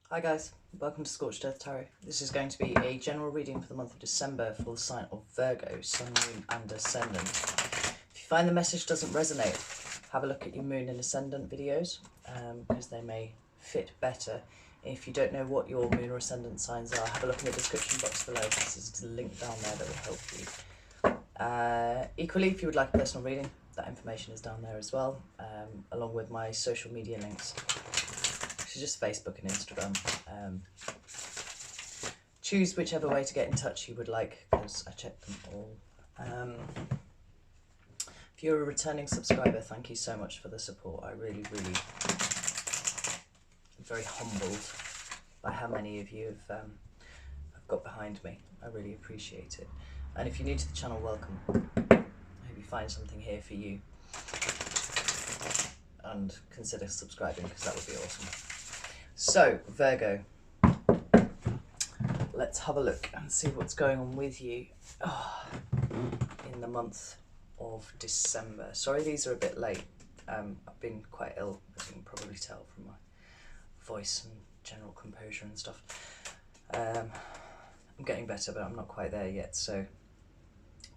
Hi guys, welcome to Scorched Earth Tarot. This is going to be a general reading for the month of December for the sign of Virgo, Sun, Moon and Ascendant. If you find the message doesn't resonate, have a look at your Moon and Ascendant videos because they may fit better. If you don't know what your Moon or Ascendant signs are, have a look in the description box below because there's a link down there that will help you. Equally, if you would like a personal reading, that information is down there as well, along with my social media links. Just Facebook and Instagram. Choose whichever way to get in touch you would like, because I check them all. If you're a returning subscriber, thank you so much for the support. I really am very humbled by how many of you have got behind me. I really appreciate it. And if you're new to the channel, welcome. I hope you find something here for you. And consider subscribing because that would be awesome. So, Virgo, let's have a look and see what's going on with you in the month of December. Sorry these are a bit late. I've been quite ill, as you can probably tell from my voice and general composure and stuff. I'm getting better, but I'm not quite there yet, so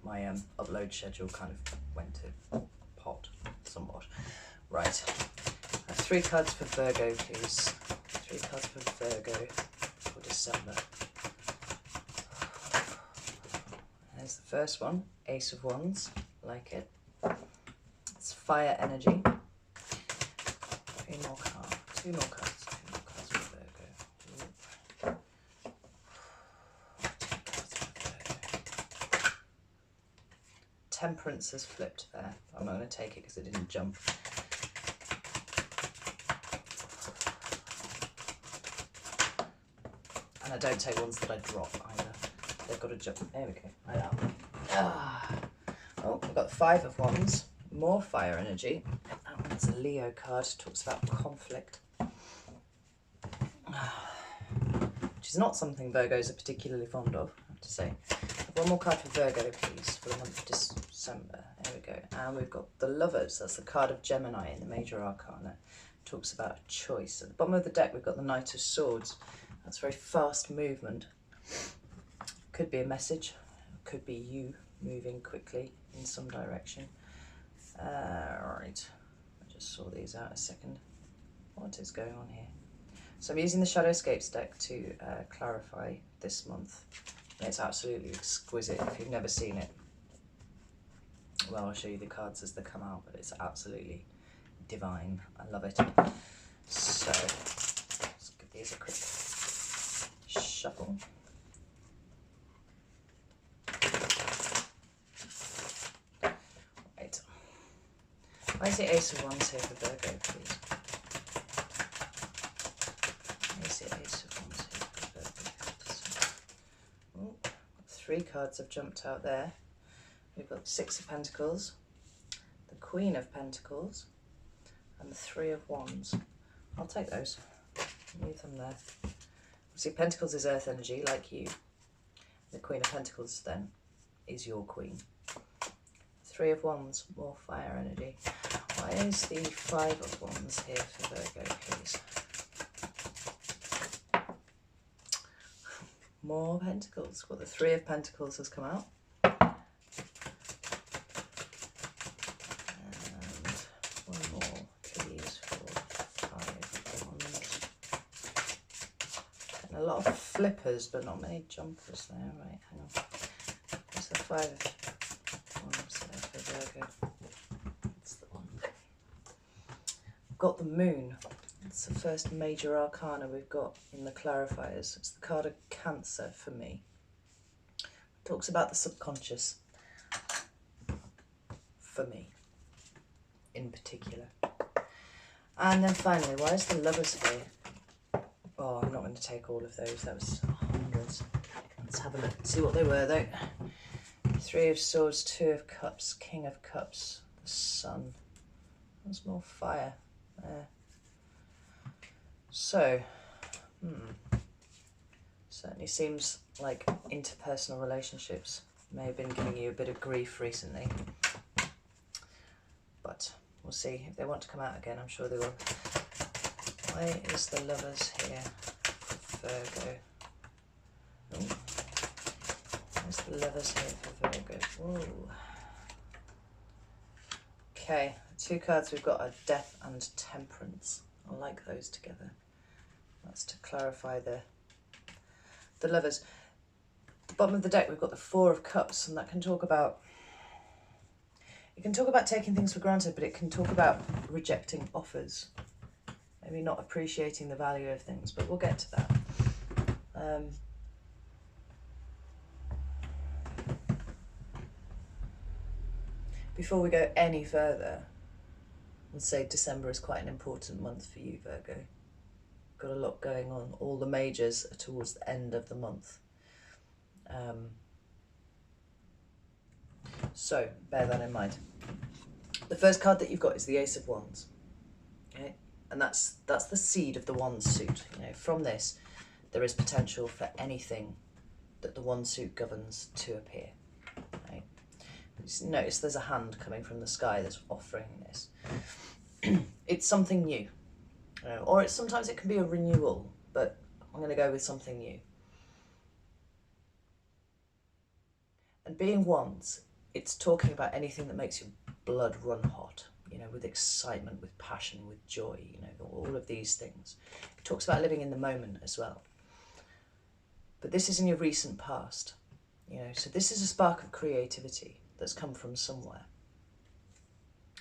my upload schedule kind of went to pot somewhat. Right, 3 cards for Virgo, please. 3 cards for Virgo for December. There's the first one, Ace of Wands, like it. It's fire energy. 2 more cards for Virgo. 2 cards for Virgo. Temperance has flipped there. I'm not going to take it because it didn't jump. And I don't take ones that I drop either. They've got to jump. There we go. I know. Oh, we've got the 5 of Wands. More fire energy. That one's a Leo card. Talks about conflict. Which is not something Virgos are particularly fond of, I have to say. One more card for Virgo, please, for the month of December. There we go. And we've got the Lovers. That's the card of Gemini in the Major Arcana. Talks about a choice. At the bottom of the deck, we've got the Knight of Swords. That's very fast movement. Could be a message. Could be you moving quickly in some direction. Right. I just saw these out a second. What is going on here? So I'm using the Shadowscapes deck to clarify this month. And it's absolutely exquisite. If you've never seen it, well, I'll show you the cards as they come out, but it's absolutely divine. I love it. So let's give these a quick shuffle. Right. Why is the Ace of Wands here for Virgo, please? Why is the Ace of Wands here for Virgo? Oh, 3 cards have jumped out there. We've got the 6 of Pentacles, the Queen of Pentacles, and the 3 of Wands. I'll take those. Leave them there. See, Pentacles is earth energy, like you. The Queen of Pentacles, then, is your queen. 3 of Wands, more fire energy. Why is the 5 of Wands here for Virgo, please? More Pentacles. Well, the 3 of Pentacles has come out. And one more, please, for 5 of Wands. A lot of flippers, but not many jumpers there. Right, hang on. There's the 5 of Wands there for Virgo. That's the one. We've got the Moon. It's the first major arcana we've got in the clarifiers. It's the card of Cancer for me. It talks about the subconscious. For me, in particular. And then finally, why is the Lovers here? Oh, I'm not going to take all of those. That was hundreds. Let's have a look and see what they were, though. 3 of Swords, 2 of Cups, King of Cups, the Sun. There's more fire there. So, certainly seems like interpersonal relationships may have been giving you a bit of grief recently. But we'll see. If they want to come out again, I'm sure they will. Why is the Lovers here Virgo. Oh. There's the lovers here for Virgo. Whoa. Okay, 2 cards we've got are Death and Temperance. I like those together. That's to clarify the lovers. At the bottom of the deck we've got the 4 of Cups, and that can talk about, it can talk about taking things for granted, but it can talk about rejecting offers. Maybe not appreciating the value of things, but we'll get to that. Before we go any further, I'd say December is quite an important month for you, Virgo. Got a lot going on. All the majors are towards the end of the month. So bear that in mind. The first card that you've got is the Ace of Wands. Okay? And that's the seed of the Wands suit. You know, from this, there is potential for anything that the Wands suit governs to appear. Right? Notice there's a hand coming from the sky that's offering this. It's something new, or sometimes it can be a renewal, but I'm going to go with something new. And being Wands, it's talking about anything that makes your blood run hot, you know, with excitement, with passion, with joy, you know, all of these things. It talks about living in the moment as well. But this is in your recent past, you know, so this is a spark of creativity that's come from somewhere.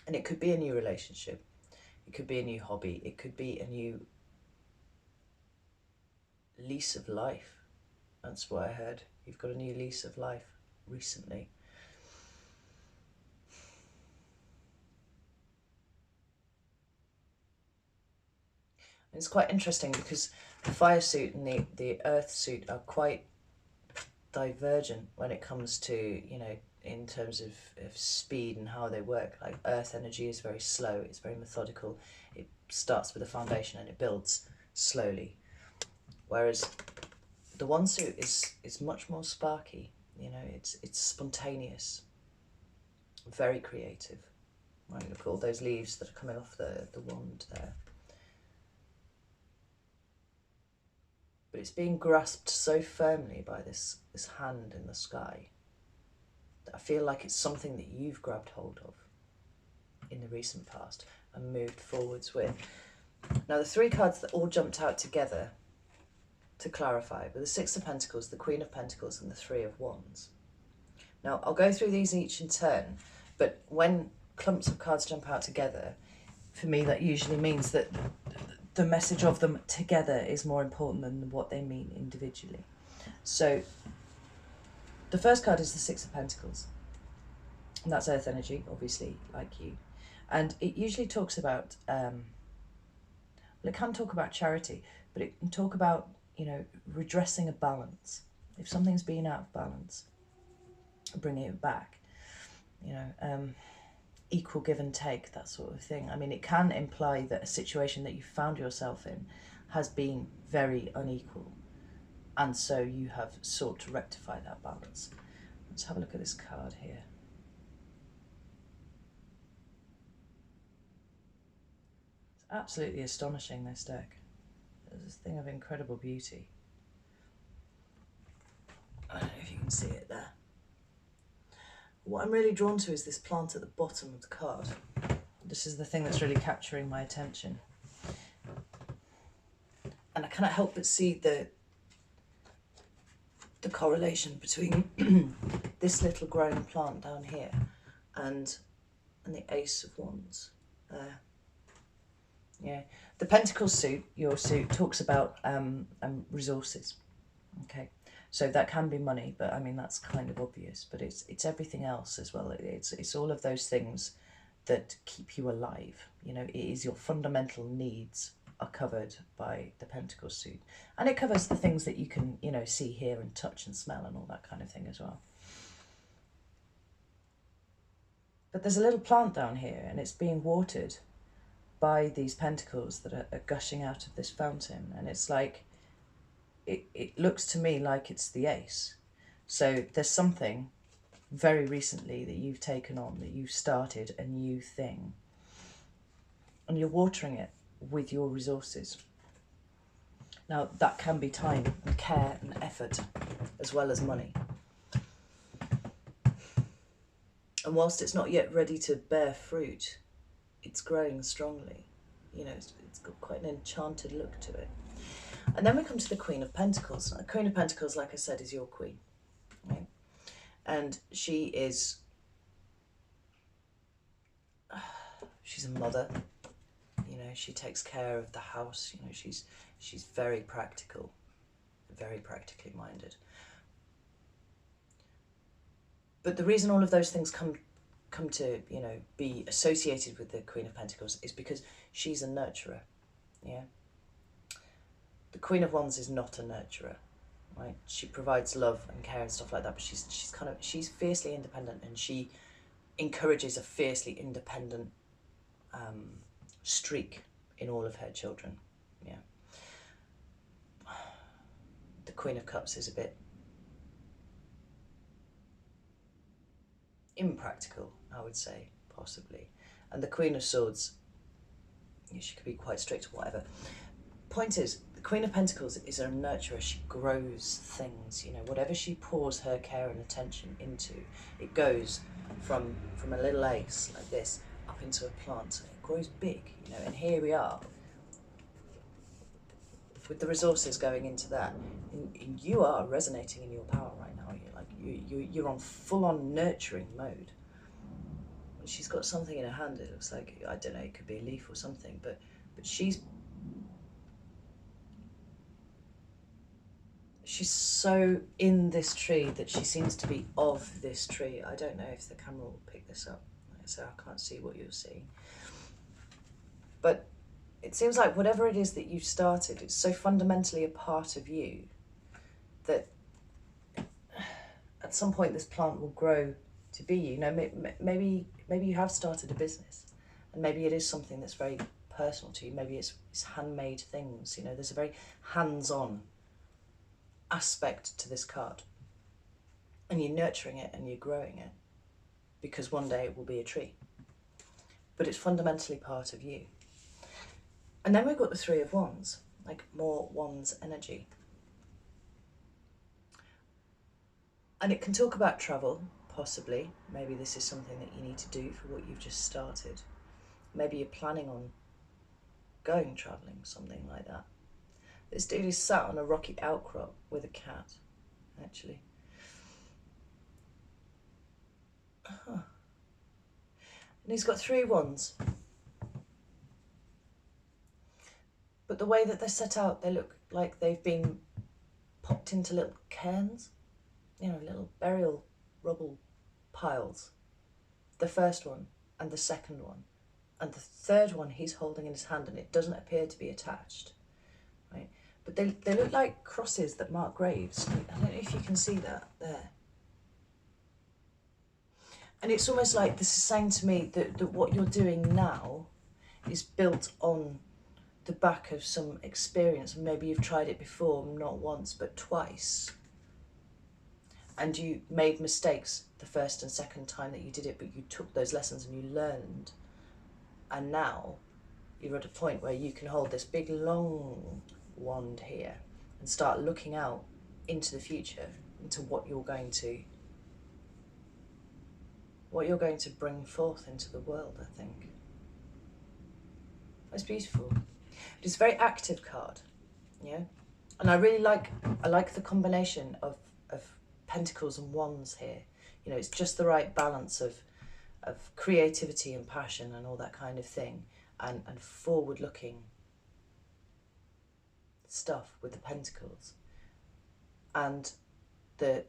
And it could be a new relationship, it could be a new hobby, it could be a new lease of life. That's what I heard. You've got a new lease of life recently. And it's quite interesting because the fire suit and the earth suit are quite divergent when it comes to, you know, in terms of speed and how they work. Like earth energy is very slow, it's very methodical, it starts with a foundation and it builds slowly, whereas the Wands suit is much more sparky, you know, it's spontaneous, very creative. Right, look at all those leaves that are coming off the wand there. But it's being grasped so firmly by this hand in the sky that I feel like it's something that you've grabbed hold of in the recent past and moved forwards with. Now the 3 cards that all jumped out together to clarify were the 6 of Pentacles, the Queen of Pentacles and the 3 of Wands. Now I'll go through these each in turn, but when clumps of cards jump out together, for me that usually means that the message of them together is more important than what they mean individually. So the first card is the 6 of Pentacles, and that's earth energy, obviously, like you. And it usually talks about, well, it can talk about charity, but it can talk about, you know, redressing a balance. If something's been out of balance, bringing it back, you know, equal give and take, that sort of thing. I mean, it can imply that a situation that you found yourself in has been very unequal, and so you have sought to rectify that balance. Let's have a look at this card here. It's absolutely astonishing, this deck. It's this thing of incredible beauty. I don't know if you can see it there. What I'm really drawn to is this plant at the bottom of the card. This is the thing that's really capturing my attention. And I cannot help but see the correlation between this little growing plant down here and the Ace of Wands there. Yeah, the Pentacles suit, your suit, talks about resources. Okay, so that can be money, but I mean that's kind of obvious. But it's everything else as well. It's all of those things that keep you alive. You know, it is your fundamental needs are covered by the Pentacles suit, and it covers the things that you can, you know, see, hear, and touch and smell and all that kind of thing as well. But there's a little plant down here, and it's being watered by these pentacles that are gushing out of this fountain, and it's like it looks to me like it's the ace. So there's something very recently that you've taken on, that you've started a new thing, and you're watering it with your resources. Now, that can be time and care and effort, as well as money. And whilst it's not yet ready to bear fruit, it's growing strongly. You know, it's got quite an enchanted look to it. And then we come to the Queen of Pentacles. Now, the Queen of Pentacles, like I said, is your queen, right? And she's a mother. You know, she takes care of the house. You know, she's very practical, very practically minded. But the reason all of those things come to, you know, be associated with the Queen of Pentacles is because she's a nurturer, yeah? The Queen of Wands is not a nurturer, right? She provides love and care and stuff like that, but she's fiercely independent, and she encourages a fiercely independent streak in all of her children, yeah? The Queen of Cups is a bit impractical, I would say, possibly. And the Queen of Swords, she could be quite strict or whatever. Point is, the Queen of Pentacles is a nurturer. She grows things, you know, whatever she pours her care and attention into, it goes from a little ace like this up into a plant. It grows big, you know, and here we are with the resources going into that. And you are resonating in your power right now. You're on full-on nurturing mode. She's got something in her hand. It looks like, I don't know, it could be a leaf or something, but she's so in this tree that she seems to be of this tree. I don't know if the camera will pick this up, so I can't see what you're seeing. But it seems like whatever it is that you've started, it's so fundamentally a part of you that at some point this plant will grow to be you. You know, maybe you have started a business, and maybe it is something that's very personal to you. Maybe it's handmade things. You know, there's a very hands-on aspect to this card, and you're nurturing it and you're growing it because one day it will be a tree, but it's fundamentally part of you. And then we've got the Three of Wands, like more Wands energy. And it can talk about travel, possibly. Maybe this is something that you need to do for what you've just started. Maybe you're planning on going travelling, something like that. This dude is sat on a rocky outcrop with a cat, actually. And he's got 3 wands. But the way that they're set out, they look like they've been popped into little cairns. You know, little burial rubble piles. The first one and the second one. And the third one he's holding in his hand, and it doesn't appear to be attached. Right? But they look like crosses that mark graves. I don't know if you can see that there. And it's almost like this is saying to me that what you're doing now is built on the back of some experience. Maybe you've tried it before, not once, but twice. And you made mistakes the first and second time that you did it, but you took those lessons and you learned. And now you're at a point where you can hold this big long wand here and start looking out into the future, into what you're going to bring forth into the world, I think. It's beautiful. It's a very active card, yeah? And I really like the combination of pentacles and wands here. You know, it's just the right balance of creativity and passion and all that kind of thing, and forward-looking stuff with the pentacles, and the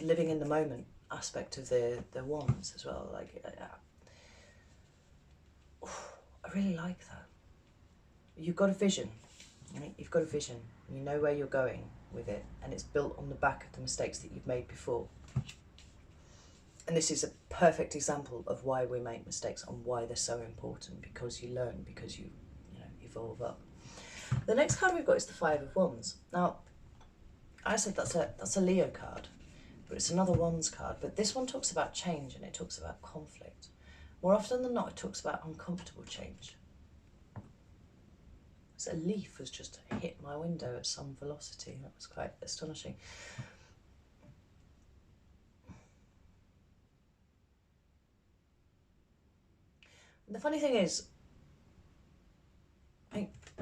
living in the moment aspect of the wands as well. Like, I really like that. You've got a vision, right? You've got a vision. You know where you're going with it, and it's built on the back of the mistakes that you've made before. And this is a perfect example of why we make mistakes and why they're so important, because you learn, because you evolve up. The next card we've got is the Five of Wands. Now, I said that's a Leo card, but it's another Wands card. But this one talks about change, and it talks about conflict. More often than not, it talks about uncomfortable change. A leaf has just hit my window at some velocity. That was quite astonishing. And the funny thing is,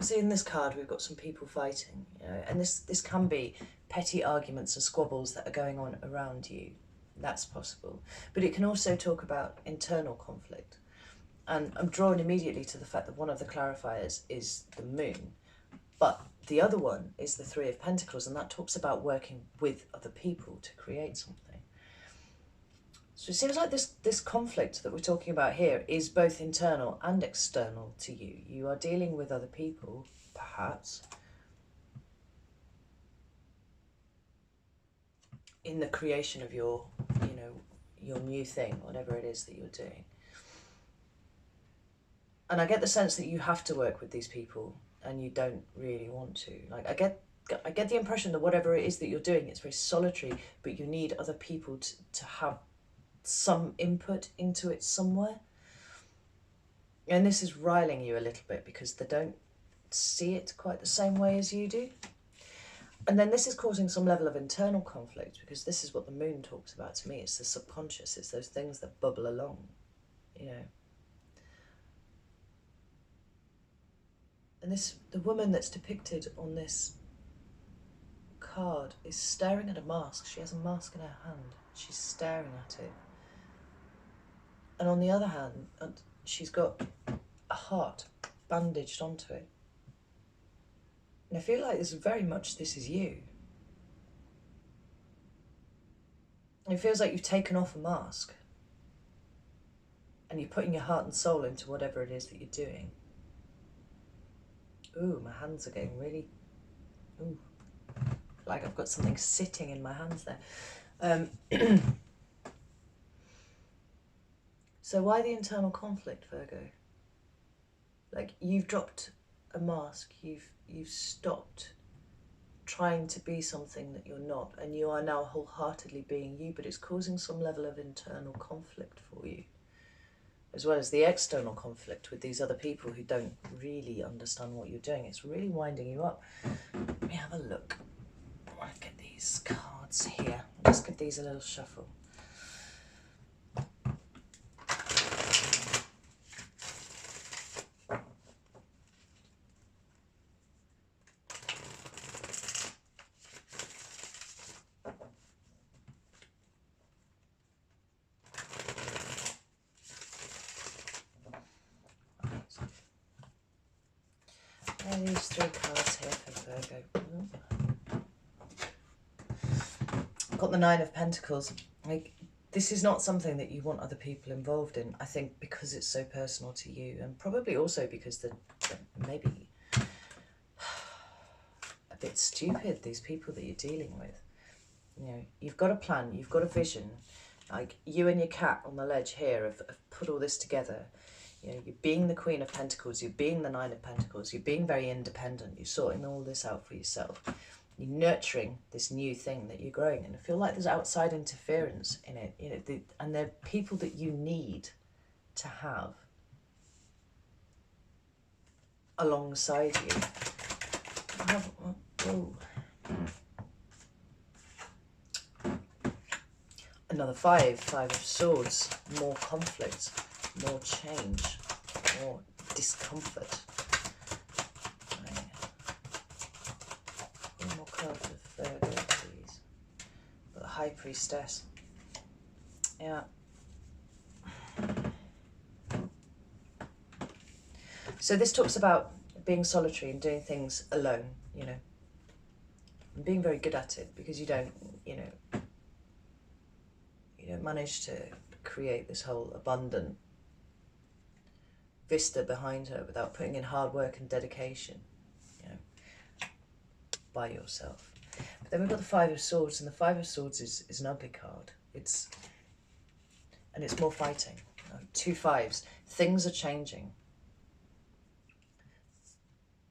see in this card we've got some people fighting, you know, and this can be petty arguments and squabbles that are going on around you. That's possible. But it can also talk about internal conflict. And I'm drawn immediately to the fact that one of the clarifiers is the moon. But the other one is the Three of Pentacles, and that talks about working with other people to create something. So it seems like this conflict that we're talking about here is both internal and external to you. You are dealing with other people, perhaps, in the creation of your, you know, your new thing, whatever it is that you're doing. And I get the sense that you have to work with these people and you don't really want to. Like, I get the impression that whatever it is that you're doing, it's very solitary, but you need other people to have some input into it somewhere. And this is riling you a little bit because they don't see it quite the same way as you do. And then this is causing some level of internal conflict, because this is what the moon talks about to me. It's the subconscious. It's those things that bubble along, you know. And the woman that's depicted on this card is staring at a mask. She has a mask in her hand. She's staring at it. And on the other hand, she's got a heart bandaged onto it. And I feel like this is you. It feels like you've taken off a mask and you're putting your heart and soul into whatever it is that you're doing. Ooh, my hands are getting really, ooh, like I've got something sitting in my hands there. So why the internal conflict, Virgo? Like, you've dropped a mask, you've stopped trying to be something that you're not, and you are now wholeheartedly being you, but it's causing some level of internal conflict for you, as well as the external conflict with these other people who don't really understand what you're doing. It's really winding you up. Let me have a look. I'll get these cards here. I'll just give these a little shuffle. These three cards here for Virgo. I've got the Nine of Pentacles. Like, this is not something that you want other people involved in, I think, because it's so personal to you, and probably also because they're maybe a bit stupid, these people that you're dealing with. You know, you've got a plan, you've got a vision. Like, you and your cat on the ledge here have put all this together. You know, you're being the Queen of Pentacles, you're being the Nine of Pentacles, you're being very independent, you're sorting all this out for yourself. You're nurturing this new thing that you're growing, and I feel like there's outside interference in it, you know, and they're people that you need to have alongside you. Another five of swords, more conflict, more change, more discomfort. Right. One more card for Virgo, please. Got the High Priestess. Yeah. So this talks about being solitary and doing things alone, you know, and being very good at it, because you don't manage to create this whole abundant vista behind her without putting in hard work and dedication, you know, by yourself. But then we've got the Five of Swords, and the Five of Swords is an ugly card. It's more fighting. You know, 2 5s. Things are changing.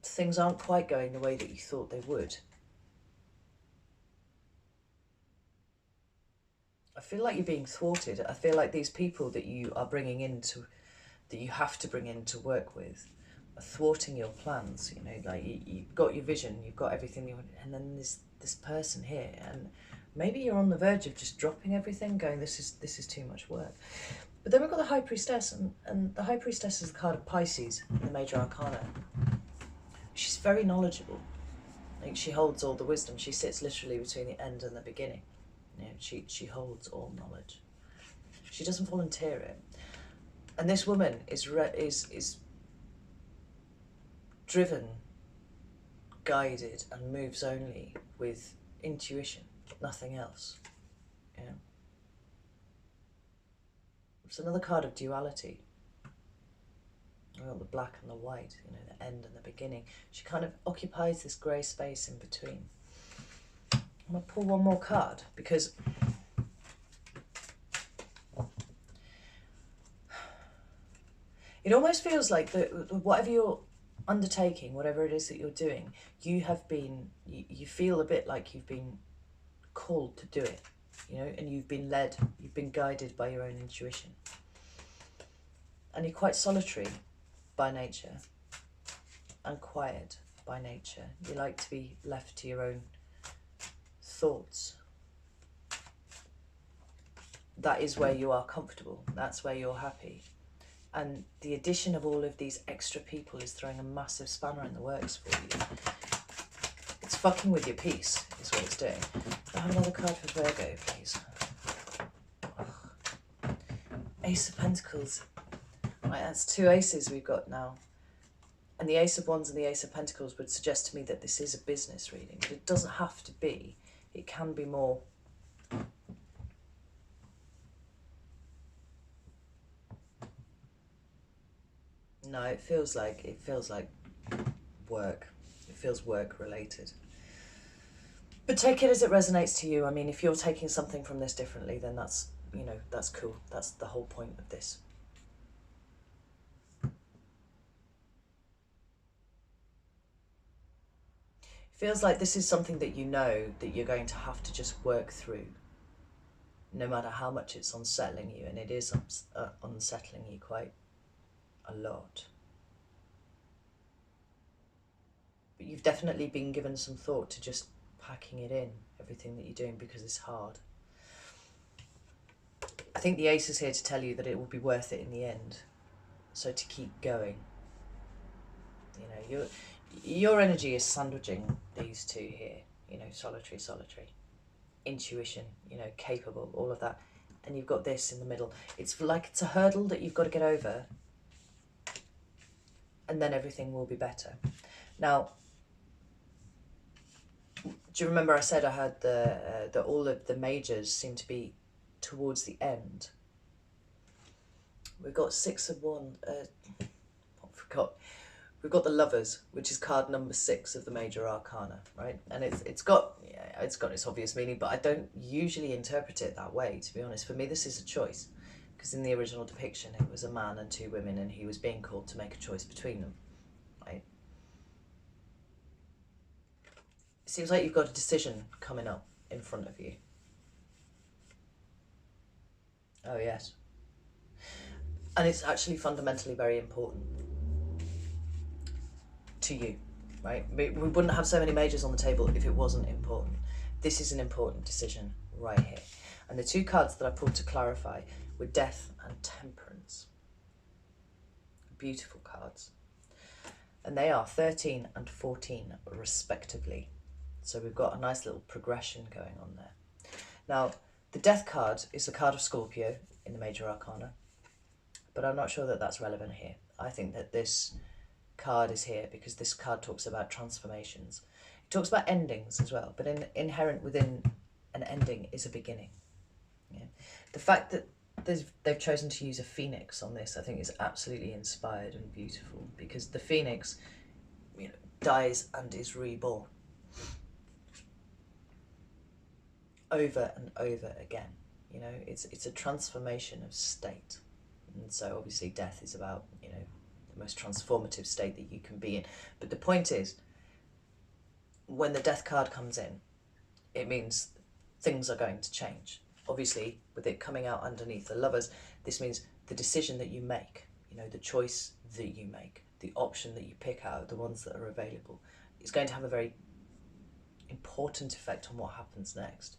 Things aren't quite going the way that you thought they would. I feel like you're being thwarted. I feel like these people that you are bringing into, that you have to bring in to work with, thwarting your plans. You know, like you've got your vision, you've got everything you want, and then there's this person here, and maybe you're on the verge of just dropping everything, going, this is too much work. But then we've got the High Priestess, and the High Priestess is the card of Pisces in the Major Arcana. She's very knowledgeable. Like, she holds all the wisdom. She sits literally between the end and the beginning. You know, she holds all knowledge. She doesn't volunteer it. And this woman is driven, guided, and moves only with intuition, nothing else. Yeah. It's another card of duality. We've got the black and the white, you know, the end and the beginning. She kind of occupies this grey space in between. I'm going to pull one more card because it almost feels like that whatever you're undertaking, whatever it is that you're doing, you feel a bit like you've been called to do it, you know, and you've been led, you've been guided by your own intuition. And you're quite solitary by nature and quiet by nature. You like to be left to your own thoughts. That is where you are comfortable. That's where you're happy. And the addition of all of these extra people is throwing a massive spanner in the works for you. It's fucking with your peace, is what it's doing. I have another card for Virgo, please. Ace of Pentacles. Right, that's two aces we've got now. And the Ace of Wands and the Ace of Pentacles would suggest to me that this is a business reading, but it doesn't have to be. It can be more. No, it feels like work. It feels work related. But take it as it resonates to you. I mean, if you're taking something from this differently, then that's, you know, that's cool. That's the whole point of this. Feels like this is something that you know that you're going to have to just work through, no matter how much it's unsettling you, and it is unsettling you quite a lot. But you've definitely been given some thought to just packing it in, everything that you're doing, because it's hard. I think the Ace is here to tell you that it will be worth it in the end, so to keep going. You know, your energy is sandwiching these two here, you know, solitary, intuition, you know, capable, all of that. And you've got this in the middle. It's like it's a hurdle that you've got to get over, and then everything will be better. Now, do you remember I said I had that all of the majors seem to be towards the end? We've got Six of Wands. I forgot. We've got the Lovers, which is card number 6 of the Major Arcana, right? And it's got its obvious meaning, but I don't usually interpret it that way, to be honest. For me, this is a choice, because in the original depiction, it was a man and 2 women, and he was being called to make a choice between them, right? It seems like you've got a decision coming up in front of you. Oh, yes. And it's actually fundamentally very important to you, right? We wouldn't have so many majors on the table if it wasn't important. This is an important decision right here. And the 2 cards that I pulled to clarify were Death and Temperance. Beautiful cards. And they are 13 and 14 respectively. So we've got a nice little progression going on there. Now, the Death card is the card of Scorpio in the Major Arcana, but I'm not sure that that's relevant here. I think that this card is here because this card talks about transformations. It talks about endings as well, but inherent within an ending is a beginning. Yeah. The fact that they've chosen to use a phoenix on this, I think, is absolutely inspired and beautiful, because the phoenix, you know, dies and is reborn over and over again. You know, it's a transformation of state, and so obviously death is about, you know, the most transformative state that you can be in. But the point is, when the Death card comes in, it means things are going to change. Obviously, with it coming out underneath the Lovers, this means the decision that you make, you know, the choice that you make, the option that you pick out of the ones that are available is going to have a very important effect on what happens next.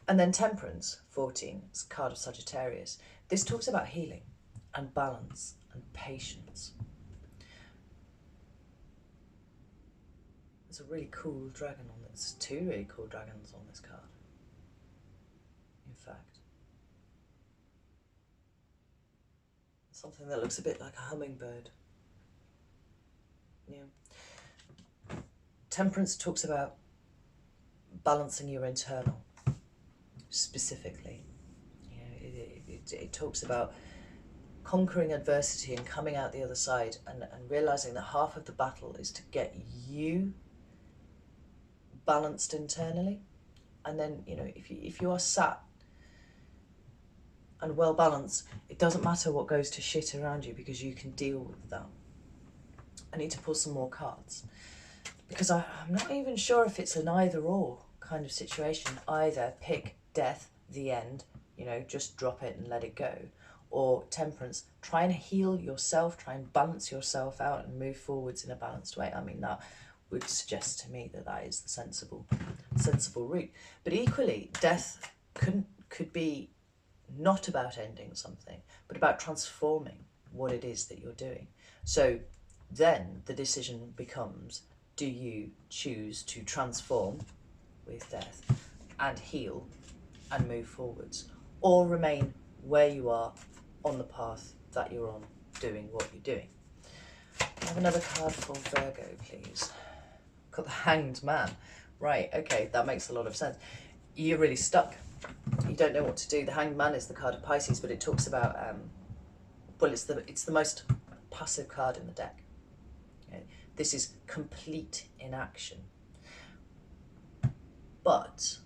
And then Temperance, 14, it's a card of Sagittarius. This talks about healing and balance and patience. There's a really cool dragon on this. Two really cool dragons on this card, in fact. Something that looks a bit like a hummingbird. Yeah. Temperance talks about balancing your internal, specifically. It talks about conquering adversity and coming out the other side and realizing that half of the battle is to get you balanced internally. And then, you know, if you are sat and well balanced, it doesn't matter what goes to shit around you because you can deal with that. I need to pull some more cards because I'm not even sure if it's an either or kind of situation. Either pick death, the end, you know, just drop it and let it go, or Temperance, try and heal yourself, try and balance yourself out and move forwards in a balanced way. I mean, that would suggest to me that that is the sensible route. But equally, death could be not about ending something, but about transforming what it is that you're doing. So then the decision becomes, do you choose to transform with death and heal and move forwards, or remain where you are on the path that you're on, doing what you're doing? Have another card for Virgo, please. Got the Hanged Man. Right, okay, that makes a lot of sense. You're really stuck. You don't know what to do. The Hanged Man is the card of Pisces, but it talks about, well, it's the most passive card in the deck. Okay? This is complete inaction. But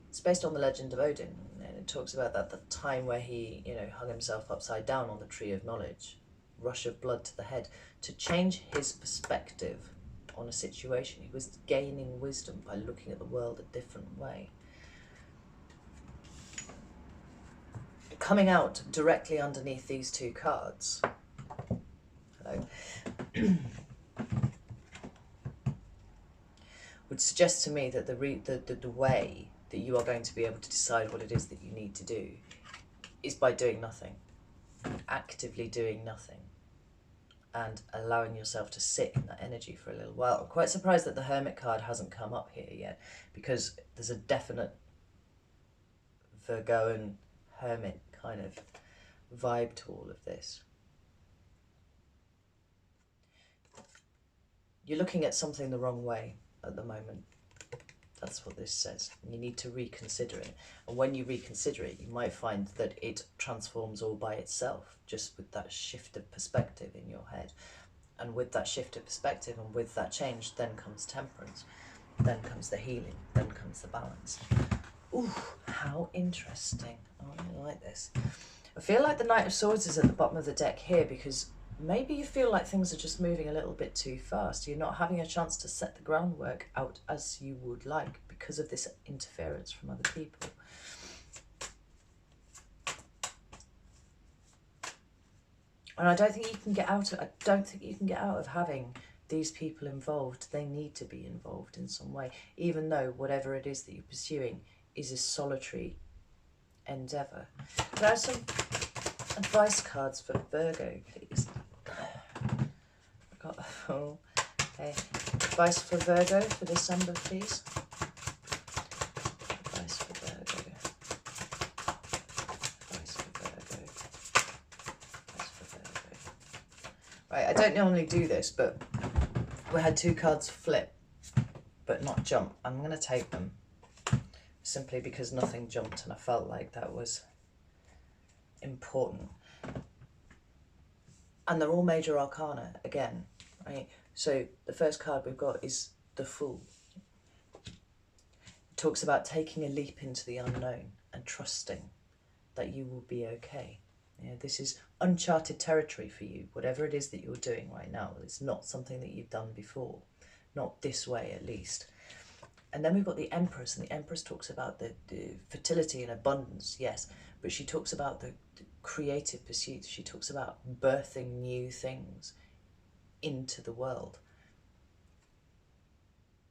it's based on the legend of Odin, and it talks about that the time where he, you know, hung himself upside down on the tree of knowledge, rush of blood to the head, to change his perspective on a situation. He was gaining wisdom by looking at the world a different way. Coming out directly underneath these two cards, hello, would suggest to me that the way that you are going to be able to decide what it is that you need to do is by doing nothing, actively doing nothing, and allowing yourself to sit in that energy for a little while. I'm quite surprised that the Hermit card hasn't come up here yet, because there's a definite Virgoan Hermit kind of vibe to all of this. You're looking at something the wrong way at the moment. That's what this says. And you need to reconsider it. And when you reconsider it, you might find that it transforms all by itself, just with that shift of perspective in your head. And with that shift of perspective and with that change, then comes Temperance. Then comes the healing. Then comes the balance. Ooh, how interesting. I really like this. I feel like the Knight of Swords is at the bottom of the deck here because maybe you feel like things are just moving a little bit too fast. You're not having a chance to set the groundwork out as you would like because of this interference from other people. And I don't think you can get out of having these people involved. They need to be involved in some way, even though whatever it is that you're pursuing is a solitary endeavour. There are some advice cards for Virgo, please. I've got, oh, okay. Advice for Virgo for December, please. Advice for Virgo. Advice for Virgo. Advice for Virgo. Right, I don't normally do this, but we had two cards flip, but not jump. I'm going to take them simply because nothing jumped and I felt like that was important. And they're all major arcana again, right? So the first card we've got is the Fool. It talks about taking a leap into the unknown and trusting that you will be okay. You know, this is uncharted territory for you. Whatever it is that you're doing right now, it's not something that you've done before, not this way at least. And then we've got the Empress, and the Empress talks about the fertility and abundance, yes, but she talks about the creative pursuits. She talks about birthing new things into the world.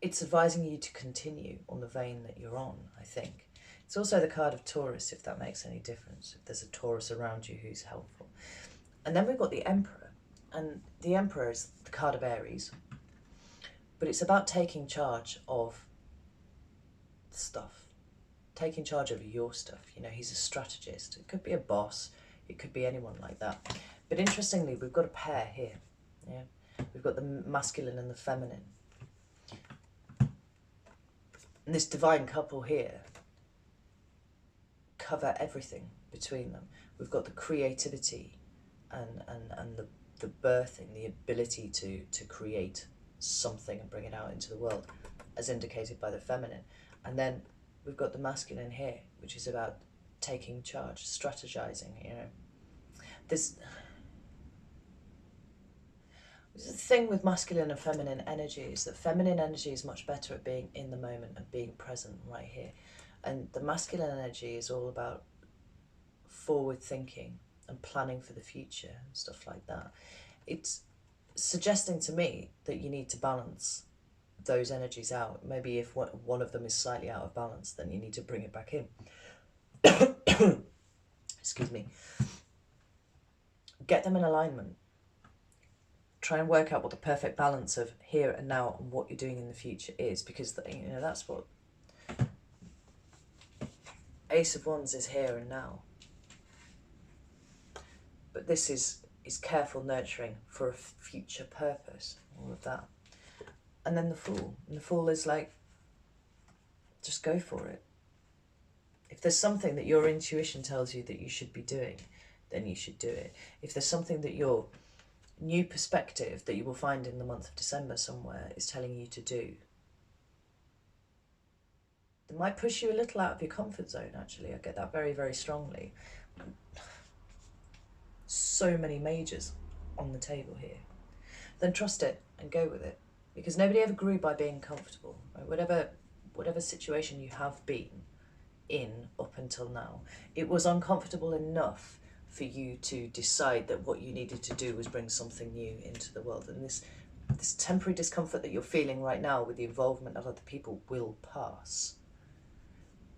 It's advising you to continue on the vein that you're on, I think. It's also the card of Taurus, if that makes any difference, if there's a Taurus around you who's helpful. And then we've got the Emperor, and the Emperor is the card of Aries, but it's about taking charge of stuff, taking charge of your stuff. You know, he's a strategist. It could be a boss, it could be anyone like that. But interestingly, we've got a pair here. Yeah, we've got the masculine and the feminine. And this divine couple here cover everything between them. We've got the creativity and the birthing, the ability to create something and bring it out into the world, as indicated by the feminine. And then we've got the masculine here, which is about taking charge, strategizing, you know. This the thing with masculine and feminine energy is that feminine energy is much better at being in the moment and being present right here. And the masculine energy is all about forward thinking and planning for the future and stuff like that. It's suggesting to me that you need to balance those energies out. Maybe if one of them is slightly out of balance, then you need to bring it back in. Excuse me. Get them in alignment. Try and work out what the perfect balance of here and now and what you're doing in the future is, because you know that's what Ace of Wands is, here and now. But this is careful nurturing for a future purpose, all of that. And then the Fool. And the Fool is like, just go for it. If there's something that your intuition tells you that you should be doing, then you should do it. If there's something that your new perspective that you will find in the month of December somewhere is telling you to do, it might push you a little out of your comfort zone, actually. I get that very, very strongly. So many majors on the table here. Then trust it and go with it, because nobody ever grew by being comfortable. Right? Whatever situation you have been in up until now, it was uncomfortable enough for you to decide that what you needed to do was bring something new into the world. And this temporary discomfort that you're feeling right now with the involvement of other people will pass.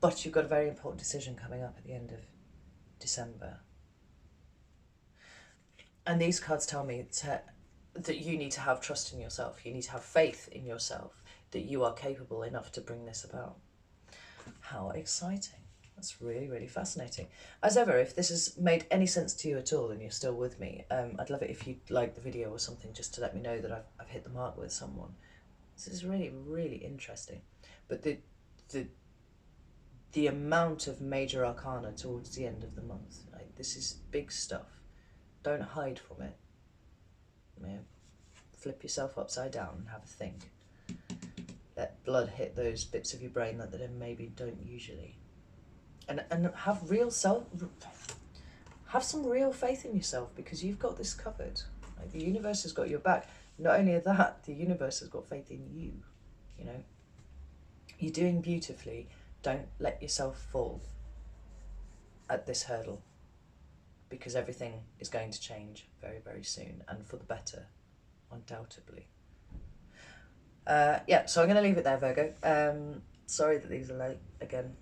But you've got a very important decision coming up at the end of December. And these cards tell me that you need to have trust in yourself. You need to have faith in yourself that you are capable enough to bring this about. How exciting. That's really, really fascinating. As ever, if this has made any sense to you at all and you're still with me, I'd love it if you'd like the video or something, just to let me know that I've hit the mark with someone. This is really, really interesting. But the amount of major arcana towards the end of the month, like, this is big stuff. Don't hide from it. You know, flip yourself upside down and have a think. Let blood hit those bits of your brain that they maybe don't usually. And have some real faith in yourself, because you've got this covered. Like, the universe has got your back. Not only that, the universe has got faith in you. You know, you're doing beautifully. Don't let yourself fall at this hurdle, because everything is going to change very, very soon, and for the better, undoubtedly. Yeah, so I'm going to leave it there, Virgo. Sorry that these are late again,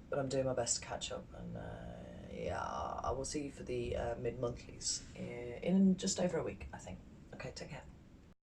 but I'm doing my best to catch up, and yeah, I will see you for the mid-monthlies in just over a week, I think. Okay, take care.